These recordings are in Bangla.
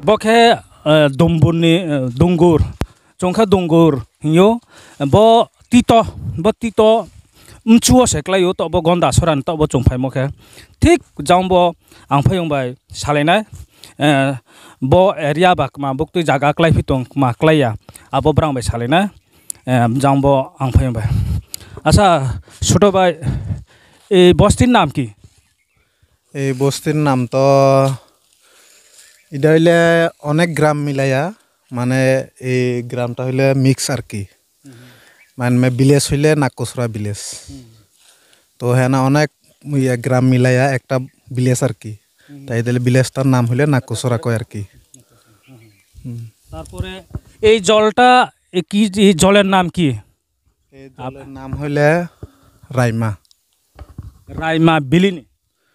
bokhe dumbuni dungur chongkha dungur hiyo bo tito umchuo seklayo to bo gonda soran to bo chongphai mokhe thik jambo angphayong bai salainai bo area bak ma buktui jaga klai phitong ma klaiya abo brang bai salainai jambo angphayong bai আচ্ছা ছোট ভাই এই বস্তির নাম কি এই বস্তির নাম তো এটা হইলে অনেক গ্রাম মিলাইয়া মানে এই গ্রামটা হইলে মিক্স আর কি মানে ভিলেজ হইলে নাকসরা ভিলেজ তো হ্যাঁ না অনেক গ্রাম মিলাইয়া একটা ভিলেজ আর কি তাই দিলে ভিলেজটার নাম হইলে নাকসরা কয় আর কি তারপরে এই জলটা কি এই জলের নাম কি এই জলের নাম হইলে রাইমা রাইমা বিলিনি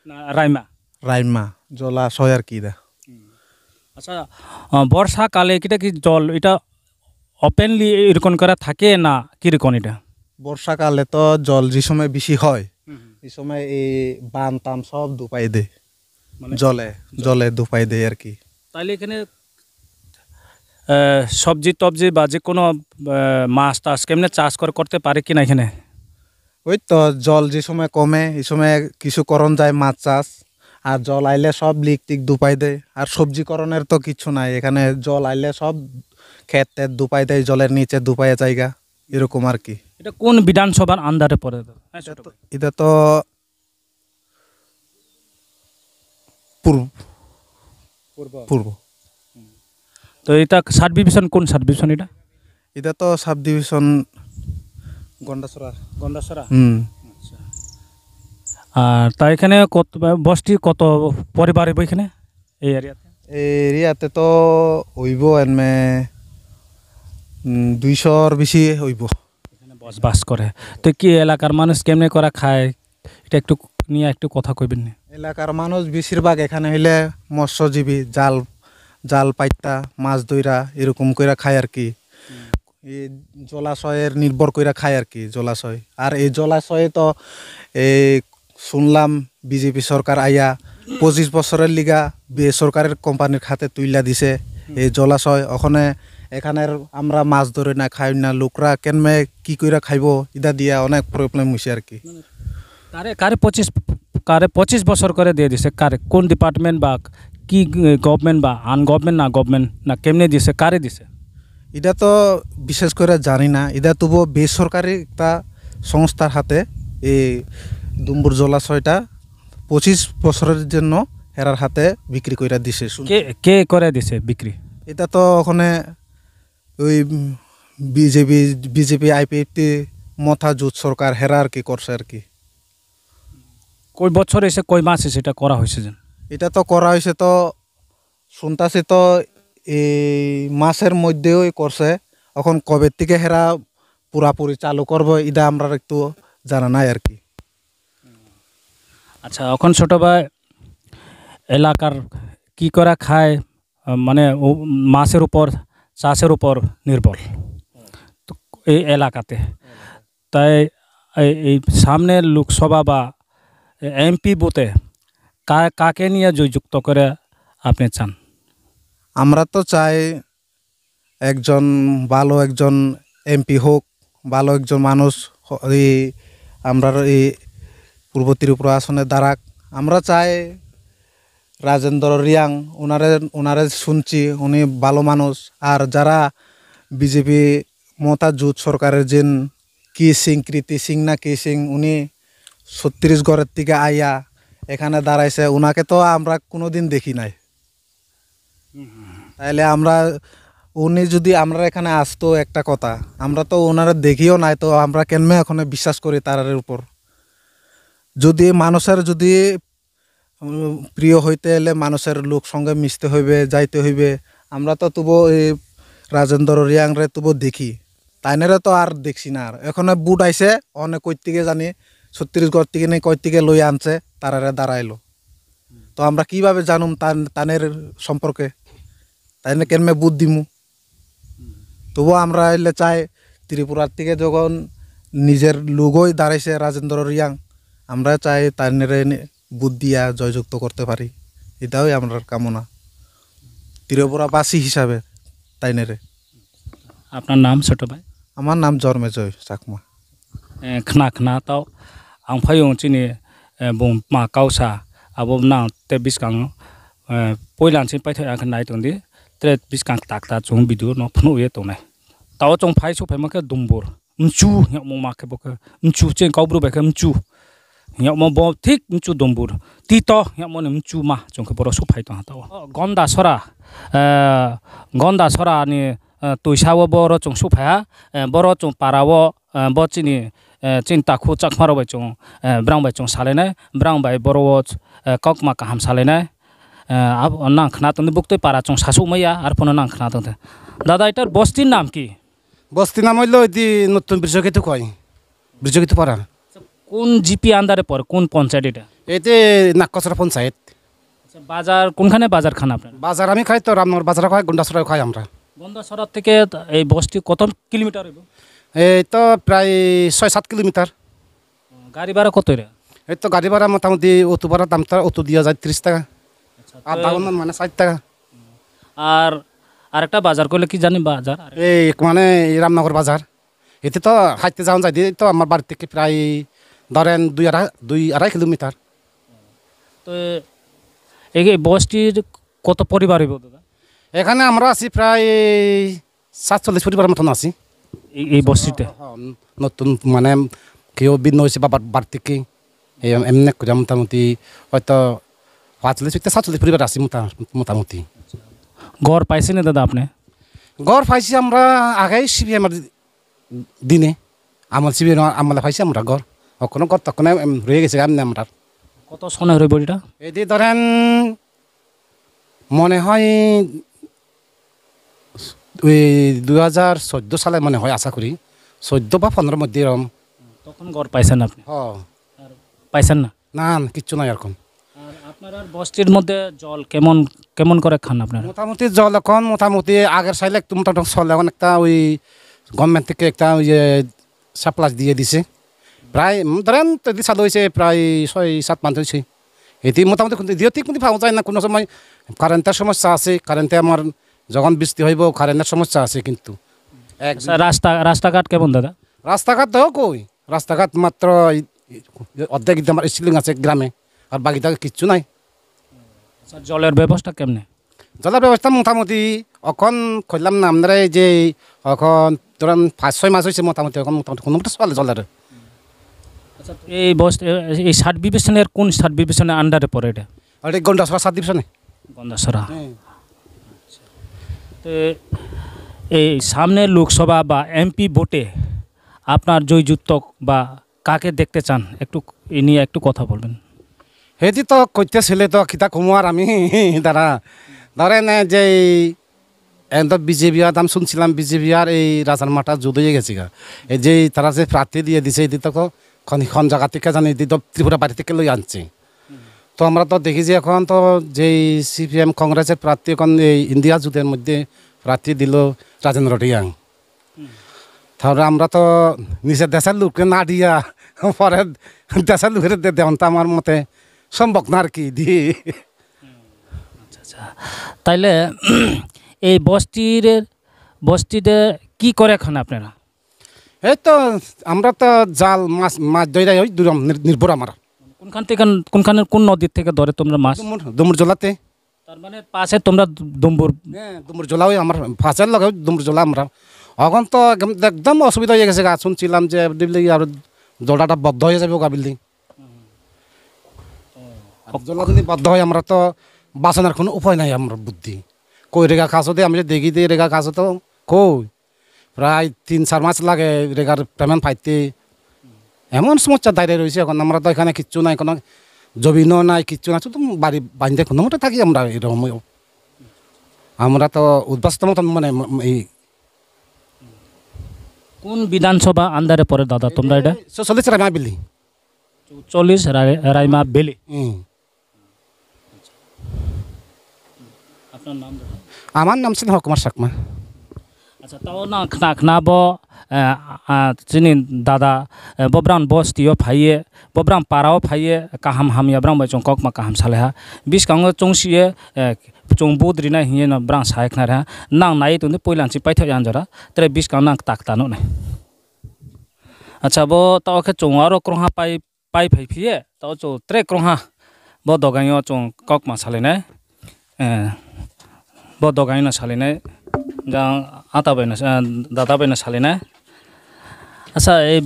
না রাইমা রাইমা জলাশয় আর কি দা আচ্ছা বর্ষাকালে কিটা কি জল এটা ওপেনলি এরকম করা থাকে না কিরকম এটা বর্ষাকালে তো জল যে সময় বেশি হয় এই সময় এই বান টান সব দুপাই দেয় জলে জলে দুপাই দেয় আর কি তাইলে এখানে সবজি টবজি বা যে কোনো মাছ টাছ কেমনে চাষ করতে পারে কিনা এখানে ওই তো জল যে সময় কমে এই সময় কিছু করণ যায় মাছ চাষ আর জল আইলে সব লিক টিক দুপাই দেয় আর সবজি করণের তো কিছু নাই এখানে জল আইলে সব ক্ষেত টেত দুপাই দেয় জলের নিচে দুপাইয়া জায়গা এরকম আর কি এটা কোন বিধানসভার আন্ডারে পড়ে এটা তো পূর্ব পূর্ব তো এটা সাব ডিভিশন কোন সাব ডিভিশন এটা এটা তো সাব ডিভিশন গন্ডাছড়া গন্ডাছড়া আচ্ছা আর তাই এখানে কত বস্তি কত পরিবার হইব এখানে এই এরিয়াতে এরিয়াতে তো হইব এমে 200-র বেশি হইব এখানে বসবাস করে তো কি এলাকার মানুষ কেমনে করা খায় এটা একটু নিয়ে একটু কথা কইবেন না এলাকার মানুষ বেশিরভাগ এখানে হইলে মৎস্যজীবী জাল পাইতা মাছ ধইরা এরকম কইরা খায় আর কি এই জলাশয়ের নির্ভর কইরা খায় আর কি জলাশয় আর এই জলাশয়ে তো এই শুনলাম বিজেপি সরকার আইয়া 25 বছরের লিগা বেসরকারের কোম্পানির খাতে তুইলা দিছে এই জলাশয় ওখানে এখানের আমরা মাছ ধরে না খাই না লোকরা কেনমে কি কইরা খাইব ইদা দিয়া অনেক প্রবলেম হইছে আর কি কারে 25 বছর করে দিয়ে দিছে কারে কোন ডিপার্টমেন্ট বা কি গভর্নমেন্ট বা আনগভর্নমেন্ট না গভর্নমেন্ট না কেমনে দিছে কারে দিছে এটা তো বিশেষ করে জানি না এটা তবু বেসরকারি একটা সংস্থার হাতে এই দুম্বুর জলাশয়টা 25 বছরের জন্য হেরার হাতে বিক্রি কইরা দিছে কে করে দিছে বিক্রি এটা তো ওখানে ওই বিজেপি আইপিএফটি মথা জোট সরকার হেরা আর কি করছে আর কি কই বছর এসে কই মাস এসে এটা করা হয়েছে যেন এটা তো করা হয়েছে তো শুনতাছি তো এই মাসের মধ্যেও করছে এখন কবে থেকে হেরা পুরাপুরি চালু করবো এটা আমরা একটু জানা নাই আর কি আচ্ছা এখন ছোট ভাই এলাকার কি করা খায় মানে মাছের উপর চাষের উপর নির্ভর তো এই এলাকাতে তাই এই সামনের লোকসভা বা এমপি বুথে কাকে নিয়ে জয়যুক্ত করে আপনি চান আমরা তো চাই একজন ভালো একজন এমপি হোক ভালো একজন মানুষ এই আমরা এই পূর্ব ত্রিপুরা আসনের দ্বারাক আমরা চাই রাজেন্দ্র রিয়াং ওনারে শুনছি উনি ভালো মানুষ আর যারা বিজেপি মমতা জোট সরকারের যেন কি সিং কৃতি সিং না কি সিং উনি 36 থেকে আইয়া এখানে দাঁড়াইছে ওনাকে তো আমরা কোনোদিন দেখি নাই তাইলে আমরা উনি যদি আমরা এখানে আসতো একটা কথা আমরা তো ওনারা দেখিও নাই তো আমরা কেনমে এখানে বিশ্বাস করি তার উপর যদি মানুষের যদি প্রিয় হইতে এলে মানুষের লোক সঙ্গে মিশতে হইবে যাইতে হইবে আমরা তো তবু এই রাজেন্দ্র রিয়াং রে তবু দেখি তাইনেরে তো আর দেখছি না আর এখানে বুট আইছে অনেক কই থেকে জানি 36 থেকে নেই কই থেকে লই আনছে তারারে দাঁড়াইলো তো আমরা কিভাবে জানুম তানের সম্পর্কে তাইনে কেনমে বুট দিমু তবু আমরা এলে চাই ত্রিপুরার থেকে যখন নিজের লোগই দাঁড়াইছে রাজেন্দ্র রিয়াং আমরা চাই তাইনেরে বুট দিয়া জয়যুক্ত করতে পারি এটাই আমার কামনা ত্রিপুরাবাসী হিসাবে তাইনেরে। আপনার নাম ছোট ভাই? আমার নাম Janmejay Chakma. khna khna tau ang phayong chini bong ma kausa abo na te biskang poilan chin pai thaya khnai tong di tre biskang tak ta chung video no phnu ye tong nai tau chong phai su phai ma ka dumbur mchu nya mo ma ke bok mchu chen kau bru ba ka mchu nya mo bo thik mchu dumbur ti to nya mo mchu ma chong ke boro su phai tong tau gonda sora ni tuisawo boro chong su phaya boro chong parawo bo chini cinta khu chakmaro bai chung brang bai chung salene brang bai boro kokma kaham salene ab nang khna tong buktoi para chung sasu maya ar pon nang khna tong দাদা এটার বস্তির নাম কি? বস্তি নাম হইলো এটি নতুন ব্রিজকিত কয়, ব্রিজকিত পাড়া। কোন জিপি আন্ডারে পড়ে, কোন পঞ্চায়েত এটা? এতে নাকচরা পঞ্চায়েত। বাজার কোনখানে বাজার খান আপনার? বাজার আমি খাই তো রামনগর বাজার খাই, গন্ডাছড়াও খাই আমরা। গন্ডাছড়া থেকে এই বস্তি কত কিলোমিটার হইব? এই তো প্রায় ৬-৭ কিলোমিটার। গাড়ি ভাড়া কত রে? এই তো গাড়ি ভাড়া মোটামুটি অটো ভাড়া দামটা অটো দিয়া যায় ৩০ টাকা, আর দাম মানে ৬০ টাকা। আর আরেকটা বাজার করলে কি জানি বাজার এই মানে রামনগর বাজার, এতে তো হাঁটতে যাওয়া যায় দিয়ে তো আমার বাড়ি থেকে প্রায় ধরেন ২-২.৫ কিলোমিটার। তো এই বস্তির কত পরিবার হইব দাদা? এখানে আমরা আছি প্রায় ৪৭ পরিবার মতন আছি এই বস্তিতে। নতুন মানে কেউ ভিন্ন হয়েছে বাবার বাড়ি থেকে এমনি করে মোটামুটি হয়তো ৪৫-৪৭ পরিবার আছি মোটামুটি। ঘর পাইছেন দাদা আপনি? ঘর পাইছি আমরা আগেই সিবিএম দিনে আমার সিবিএম আমলে পাইছি আমরা ঘর, কখনো ঘর তখন রয়ে গেছে এমনি আমরা। কত সনে রইব এটা? এটি ধরেন মনে হয় ওই ২০১৪ সালে মনে হয়, আশা করি ১৪ বা ১৫ মধ্যে এরকম। তখন ঘর পাইছেন আপনি? পাইছেন না? না কিচ্ছু নাই এরকম। আর আপনার আর বস্তির মধ্যে জল কেমন কেমন করে খান আপনারা? মোটামুটি জল এখন মোটামুটি আগের সাইলে একটু মোটামুটি চলে, এখন একটা ওই গভর্নমেন্ট থেকে একটা ওই সাপ্লাই দিয়ে দিছে, প্রায় ধরেন চালু হয়েছে প্রায় ৬-৭ মাস হয়েছে। এটি মোটামুটি দিও ঠিক মতো পাওয়া যায় না, কোনো সময় কারেন্টের সমস্যা আছে, কারেন্টে আমার যখন বৃষ্টি হইব কারেন্টের সমস্যা আছে। কিন্তু রাস্তাঘাট কেমন দাদা? রাস্তাঘাট দেখো কই, রাস্তাঘাট মাত্র অর্ধেক আমার স্টিলিং আছে গ্রামে, আর বাকিটা কিচ্ছু নাই। জলের ব্যবস্থা কেমনে? জলের ব্যবস্থা মোটামুটি এখন কইলাম না আপনারা যে এখন ধরেন ৫-৬ মাস হয়েছে মোটামুটি, এখন মোটামুটি কোনো মতো চলে জলের। আচ্ছা, এই এই সাব ডিভিশনের কোন সাব ডিভিশনের আন্ডারে পড়ে এটা? ওটা গন্ডাছড়া সাব ডিভিশনে। গন্ডাছড়া। তো এই সামনের লোকসভা বা এমপি ভোটে আপনার জয়যুক্ত বা কাকে দেখতে চান, একটু এ নিয়ে একটু কথা বলবেন। হেঁটি তো কইতেছিলে তো খিতা কুমার আমি দাঁড়া ধরেন যে একদম বিজেপি আর দাম শুনছিলাম, বিজেপি আর এই রাজার মাটা যুদ্ধ হয়ে গেছে গা, এই যে তারা যে প্রার্থী দিয়ে দিছে এটি তো খন জায়গা থেকে জানি এটি তো ত্রিপুরা বাড়ি থেকে লই আনছে। তো আমরা তো দেখি যে এখন তো যেই সিপিএম কংগ্রেসের প্রার্থী এখন এই ইন্ডিয়া যুদ্ধের মধ্যে প্রার্থী দিল রাজেন্দ্র রিয়াং। তাহলে আমরা তো নিজের দেশের লোককে না দিয়া পরে দেশের লোকের দেওয়ান তো আমার মতে সম্ভব না আর কি দিয়ে। আচ্ছা, তাইলে এই বস্তিতে কি করে খান আপনারা? এই তো আমরা তো জাল মাছ ধরে ওই দূর নির্ভর আমার। কোনখানের কোন নদীর থেকে ধরে তোমরা মাছ? ডুমুর জলাতে। তার মানে পাশে তোমরা ডুমুর জলা ওই আমার ফাঁসের লগে ডুমুর জলা আমরা। এখন তো একদম অসুবিধা হয়ে গেছে গা, শুনছিলাম যে আর জলাটা বদ্ধ হয়ে যাবে গা বিল্ডিং। জলা যদি বদ্ধ হয় আমরা তো বাঁচানোর কোনো উপায় নাই আমার বুদ্ধি। কই রেগা কাছতে আমি দেখি দিই রেগা কাছে তো কই প্রায় ৩-৪ মাস লাগে রেগার পেমেন্ট পাইতে, এমন সমস্যা দাঁড়িয়ে রয়েছে। এখন আমরা তো এখানে কিচ্ছু নাই, কোনো জমিনও নাই, কিচ্ছু নাই, শুধু বাড়ি বাঁধতে কোনো মতো থাকি আমরা। এরকম আমরা তো উদ্বাস্ত মতন মানে এই। কোন বিধানসভা আন্ডারে পড়ে দাদা তোমরা এটা? ৪৪ রাইমা বেলি। ৪৪ রাইমা বেলি। আপনার নাম? আমার নাম ছিল হকুমার চাকমা। আচ্ছা, তাও না খানা ব চিনি দাদা বব্রান বস্তিও ফাইয়ে বব্রান পাড়াও ফাইয়ে কাহাম হামিয়া ব্রাম বাই চং কক মা কাহাম সালেহা বিশ কাঙ্গ চংসিয়ে chung bodri na hiye na brang sai khna ra nang nai tu poilan chi paithak yan jara tre bis ka nang tak ta no nai acha bo ta khe chung aro krong ha pai phai phie ta chu tre krong ha bo dogang yo chung kok ma sale nai bo dogang na sale nai jang ata bai na data bai na sale nai আচ্ছা এই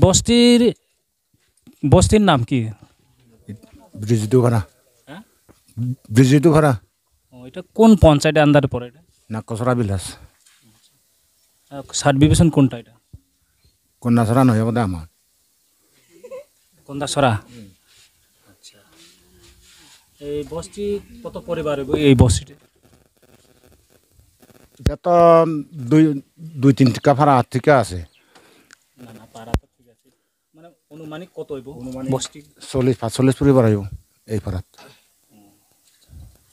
বস্তির নাম কি ব্রিজিটু ভাড়া হ্যাঁ ব্রিজিটু ভাড়া এটা কোন পঞ্চায়েতের আন্ডারে পড়ে এটা নাকসরা বিলাস সাব ডিভিশন কোনটা এটা কন্যাসরা নয় বোধ আমার কোন্দাসরা আচ্ছা এই বস্তি কত পরিবার এই বস্তিতে এটা তো দুই তিন টিকা ভাড়া থেকে আছে না না পারা তো ঠিক আছে মানে অনুমানিক কত হইব বস্তি 40-45 পরিবার হইব এই পাড়াত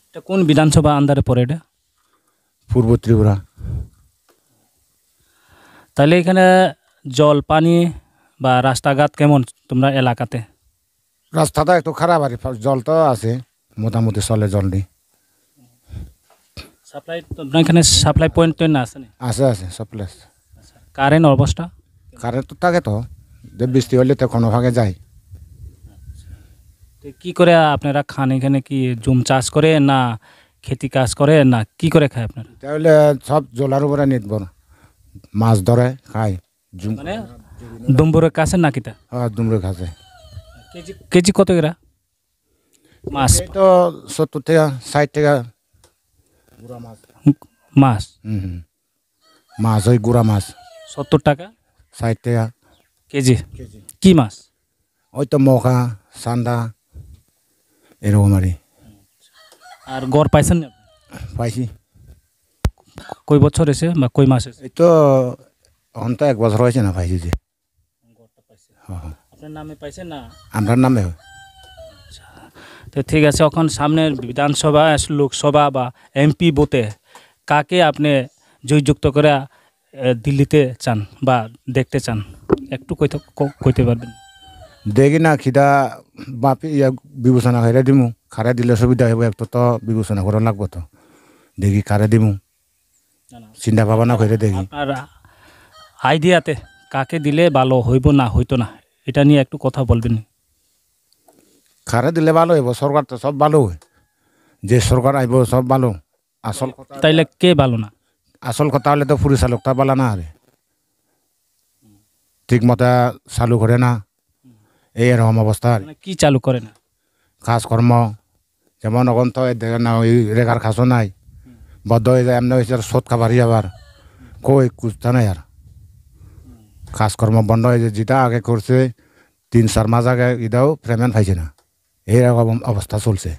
এটা কোন বিধানসভা আন্ডারে পড়ে এটা পূর্ব ত্রিপুরা তাহলে এখানে জল পানি বা রাস্তাঘাট কেমন তোমরা এলাকাতে রাস্তাটা একটু খারাপ আর জল তো আছে মোটামুটি চলে জল নেই সাপ্লাই তোমরা এখানে সাপ্লাই পয়েন্ট না আছে না আছে সাপ্লাই কারেন্ট অবস্থা কারেন্ট তো থাকে তো যে বৃষ্টি হলে তো কোনো ভাগে যায় তো কি করে আপনারা খান এখানে কি জুম চাষ করে না খেতি কাজ করে না কি করে খায় আপনারা তাহলে সব জলার উপরে নির্ভর মাছ ধরে খায় মানে ডুম্বুরের কাছে না কিটা দুমরে খাচ্ছে কেজি কত এরা মাছ এই তো 70 টাকা 60 টাকা গুড়া মাছ মাছ মাছ ওই গুড়া মাছ 70 টাকা 60 টাকা কেজি কি মাছ ওই তো মখা সান্দা এরকম আর গড় পাইছেন না পাইছি কই বছর এসে বা কই মাস এসে এই তো এখন তো 1 বছর হয়েছে না পাইছি যে আপনার নামে পাইছেন না আমার নামে তো ঠিক আছে এখন সামনের বিধানসভা লোকসভা বা এমপি বোতে কাকে আপনি জয়যুক্ত করে দিল্লিতে চান বা দেখতে চান একটু কইতে পারবেন দেখি না খিদা বাপি বিবেচনা করে দিমু খারে দিলে সুবিধা হইব একটু তো বিবেচনা করা লাগবো তো দেখি খারে দিমু চিন্তা ভাবনা করে দেখি আপনার আইডিয়াতে কাকে দিলে ভালো হইব না হইতো না এটা নিয়ে একটু কথা বলবেন খারে দিলে ভালো হইব সরকার তো সব ভালো হয় যে সরকার আইব সব ভালো আসল কথা তাইলে কে ভালো না আসল কথা হলে তো পরিচালকটা ভালো না আরে ঠিক মতো চালু করে না এই এরকম অবস্থা মানে কি চালু করে না কাজকর্ম যেমন এখন তো দেখে না ওই রেখার খাসও নাই বদ্ধ হয়ে যায় এমনি হয়েছে সোদ খাবারই আবার কই কুচতা নাই আর কাজকর্ম বন্ধ হয়েছে যেটা আগে করছে 3-4 মাস আগে এটাও পেমেন্ট পাইছে না এইরকম অবস্থা চলছে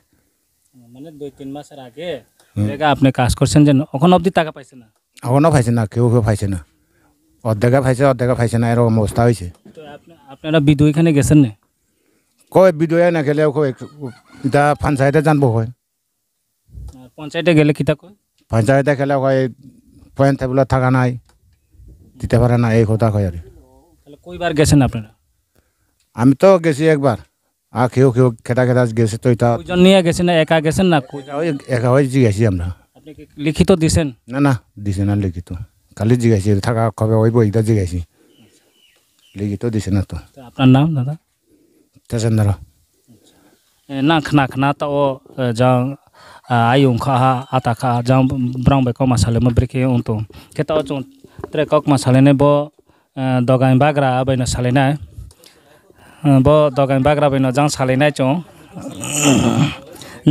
মানে 2-3 মাসের আগে জায়গা আপনি কাজ করছেন যে এখন অবধি টাকা পাইছেন না এখনও পাইছে না কেউ পাইছে না অর্ধেকা পাইছে না এরকম অবস্থা হয়েছে তো আপনারা বিদ্যুৎ এখানে গেছেন না কয় বিদয়ে না গেলেও কয় এটা পঞ্চায়েতে জানবো হয় পঞ্চায়েতে গেলে কিতা কয় পঞ্চায়েতে গেলে কয় পয়েন্ট টেবিল থাকা নাই দিতে পারে না এই কথা কয় আর তাহলে কইবার গেছেন আপনারা আমি তো গেছি একবার আর কেউ খেতা গেছে তো এটা কয়জন নিয়ে গেছেন না একা গেছেন না ওই একা হয়ে জিজ্ঞাসি আমরা আপনি কি লিখিত দিছেন না দিছে না লিখিত খালি জিজ্ঞাসি থাকা কবে ওই বইটা জিজ্ঞাসি লিখিত দিছে না তো তো আপনার নাম দাদা তেজেন্দ্র না খানা তো যাও ayung kha ata kha jang brang be ko masale ma breke onto keta chon tre kok masale ne bo dogai bagra bai na sale na bo dogai bagra bai na jang sale na chon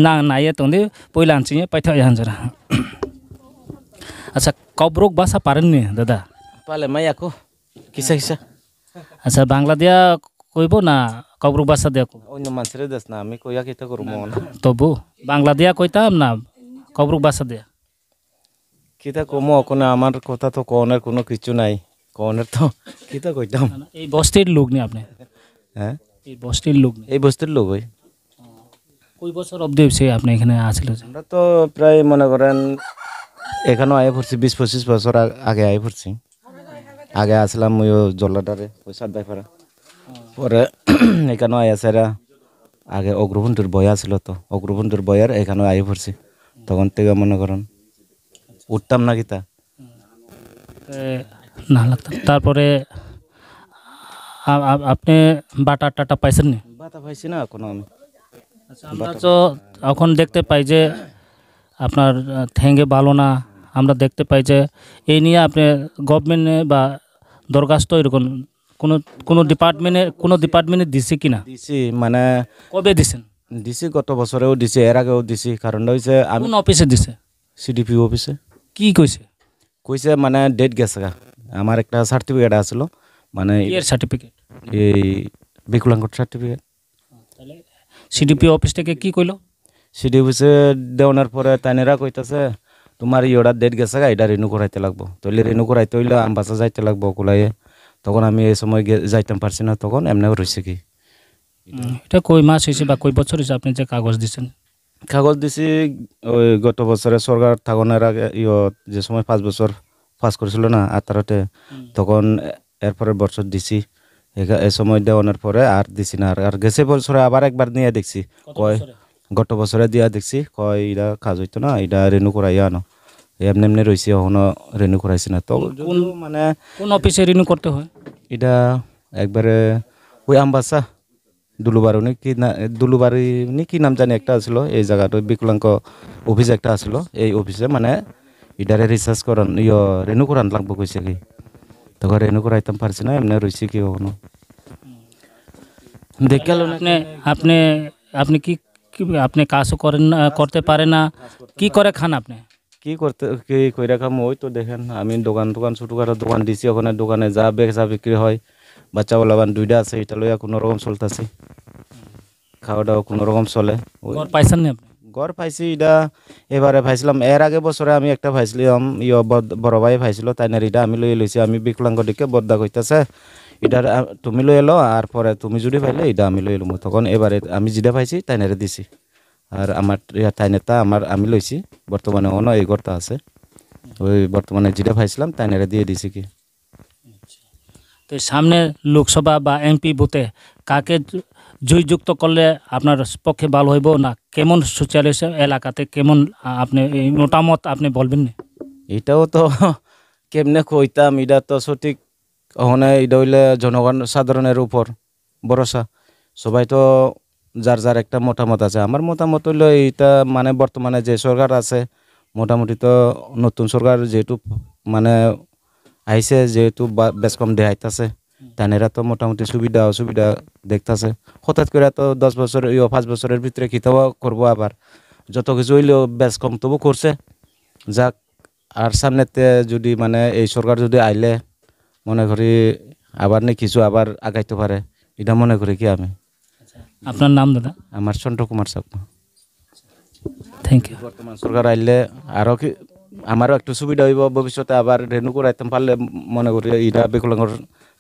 nang na ye tonde poilan chi paitha yan jara acha kobrok basa paren ni dada Pale maya ko kisa acha bangla dia কইব না কবরুক ভাষা দিয়া কইব অন্য মানুষের দেশ না আমি কইয়া কিতা করব না তবু বাংলা দিয়া কইতাম না কবরুক ভাষা দিয়া কিতা কম ওখানে আমার কথা তো কোনের কোনো কিছু নাই কোনের তো কিতা কইতাম এই বস্তির লোক নি আপনি হ্যাঁ এই বস্তির লোক নি এই বস্তির লোক হই কই বছর অবধি হইছে আপনি এখানে আসিল আমরা তো প্রায় মনে করেন এখানেও আয় পড়ছি 20-25 বছর আগে আয় পড়ছি আগে আসলাম ওই জল্লাটারে ওই সাত বাইপাড়া পরে এখানেও আয় আসারা আগে অগ্রবন্ধুর বয়া ছিল তো অগ্রবন্ধুর বয়ার এখানেও আয় পড়ছি তখন থেকে মনে করেন উঠতাম না কিতা না লাগতো তারপরে আপনি বাটা টাটা পাইছেন নি বাতা পাইছি না কোনো আমি আমরা তো এখন দেখতে পাই যে আপনার ঠ্যাঙ্গে ভালো না আমরা দেখতে পাই যে এই নিয়ে আপনি গভর্নমেন্টে বা দরখাস্ত এরকম কোনো ডিপার্টমেন্টে দিছে কিনা দিছি মানে কবে দিছেন দিছি গত বছরেও দিছি এর আগেও দিছি কারণটা হচ্ছে আমি কোন অফিসে দিছে সিডিপি অফিসে কি কইছে কইছে মানে ডেট গেছে গা আমার একটা সার্টিফিকেট আসলো মানে এর সার্টিফিকেট এই বিকলাঙ্গ সার্টিফিকেট তাহলে সিডিপি অফিস থেকে কি কইলো সিডি অফিসে দেওয়ার পরে তাইনেরা কইতাছে তোমার ইয়েটা ডেট গেছে গা এটা রিনিউ করাইতে লাগবো তাহলে রিনিউ করাইতে হইলে আমবাসা যাইতে লাগবো কুলাইয়ে তখন আমি এই সময় যাইতাম পারছি না তখন এমনি রয়েছে কি এটা কই মাস হয়েছে বা কই বছর হয়েছে আপনি যে কাগজ দিচ্ছেন কাগজ দিছি ওই গত বছরে সরকার থাকনের আগে যে সময় 5 বছর পাস করেছিল না 18তে তখন এরপরের বছর দিছি এই সময় দেওয়ানোর পরে আর দিছি না আর গেছে বছরে আবার একবার নিয়ে দেখছি কয় গত বছরে দিয়া দেখছি কয় এটা কাজ হইতো না এটা রেনু করাই আনো এমনি এমনি রয়েছে এখনো রেনু করাইছি না তো মানে কোন অফিসে রিনিউ করতে হয় এটা একবারে ওই আমবাসা দুলুবাড়ি নি কি নাম জানি একটা আসলো এই জায়গাটা বিকলাঙ্গ অফিস একটা আসলো এই অফিসে মানে ইডারে রিসার্চ করান রেনু করান লাগবো কইছে কি তখন রেনু করাইতাম পারছি না এমনি রয়েছে কি কখনো দেখাল আপনি আপনি কি আপনি কাজও করেন না করতে পারেন না কি করে খান আপনি কি করতে কি কইরা খাম ওই তো দেখেন আমি দোকান ছোটখাটো দোকান দিছি ওখানে দোকানে যা বেচা বিক্রি হয় বাচ্চা বলাবান 2টা আছে এটা লইয়া কোনো রকম চলতেছে খাওয়া দাওয়া কোনো রকম চলে ঘর পাইছেন না আপনি ঘর পাইছি এটা এবারে পাইছিলাম এর আগে বছরে আমি একটা পাইছিলাম বড় ভাই পাইছিল তাই না এটা আমি লইছি আমি বিকলাঙ্গ দিকে বদ্দা কইতাছে এটা তুমি লই এলো আর পরে তুমি যদি পাইলে এটা আমি লই এলো তখন এবারে আমি যেটা পাইছি তাই না দিছি আর আমার তাই নেতা আমি লইছি বর্তমানে অন্য এই ঘরটা আছে ওই বর্তমানে যেটা পাইছিলাম তাই না দিয়ে দিছি কি তো সামনে লোকসভা বা এমপি বুথে কাকে জয়যুক্ত করলে আপনার পক্ষে ভালো হইব না কেমন সোশ্যালিস্ট এলাকাতে কেমন আপনি এই মতামত আপনি বলবেন না এটাও তো কেমনে কইতাম এটা তো সঠিক ওখানে এটা হইলে জনগণ সাধারণের উপর ভরসা সবাই তো যার একটা মতামত আছে আমার মতামত হইলো এইটা মানে বর্তমানে যে সরকার আছে মোটামুটি তো নতুন সরকার যেহেতু মানে আইসে যেহেতু বেশ কম দেখাইতেছে তানেরা তো মোটামুটি সুবিধা অসুবিধা দেখতেছে হঠাৎ করে তো 10 বছর 5 বছরের ভিতরে খিতাব করবো আবার যত কিছু হইলেও বেশ কম তবু করছে যাক আর সামনেতে যদি মানে এই সরকার যদি আইলে মনে করি আবার নে কিছু আবার আগাইতে পারে এটা মনে করি কি আমি আপনার নাম দাদা আমার চন্দ্র কুমার চাকমা থ্যাংক ইউ বর্তমান সরকার আইলে আরও কি আমারও একটু সুবিধা হইব ভবিষ্যতে আবার রেনু করাইতাম পারলে মনে করি এটা বিকলাঙ্গর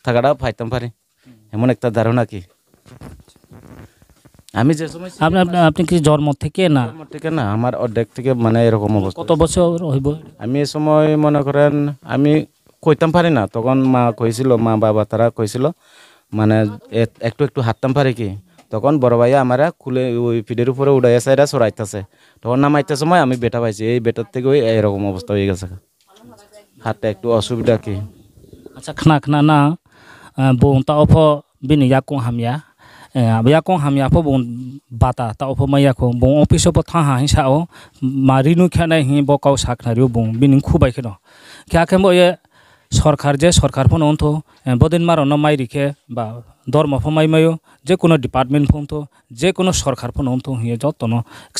থাকাটা পাইতাম পারি এমন একটা ধারণা কি আমি যে সময় আপনি কি জন্ম থেকে না থেকে না আমার অর্ধেক থেকে মানে এরকম অবস্থা কত বছর হইব আমি এই সময় মনে করেন আমি কইতাম পারি না তখন মা কইছিল মা বাবা তারা কইছিল মানে একটু একটু হাঁটতাম পারি কি তখন বড় ভাইয়া আমারা খুলে ওই পিঠের উপরে উড়াইয়া সাইডা সরাইতেছে তখন নামাইতে সময় আমি বেটা পাইছি এই বেটার থেকে ওই এরকম অবস্থা হয়ে গেছে হাতটা একটু অসুবিধা কি আচ্ছা খানা না বং তা অফ বিনি ইয়াকং হামিয়া ইয়াকং হামিয়া ফো বং বাতা তা অফ মাইয়াকো বং অফিস অফ থাহা হিসাও মারিनु খেনাই হি বকাও সাকনারিও বং বিনি খুবাই খেন খেয়াखेम ये सरकार जे सरकार फोन उन्थो बदिन मारो न माइ रिखे बा धर्म फमाइ मायो जे कोनो डिपार्टमेंट फोनथो जे कोनो सरकार फोन उन्थो हिए जतन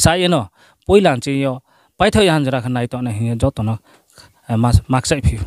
साय न पहिलान चाहिँ यो पाइथो यान जरा नाइ त न हिए जतन माक्साइ फिउ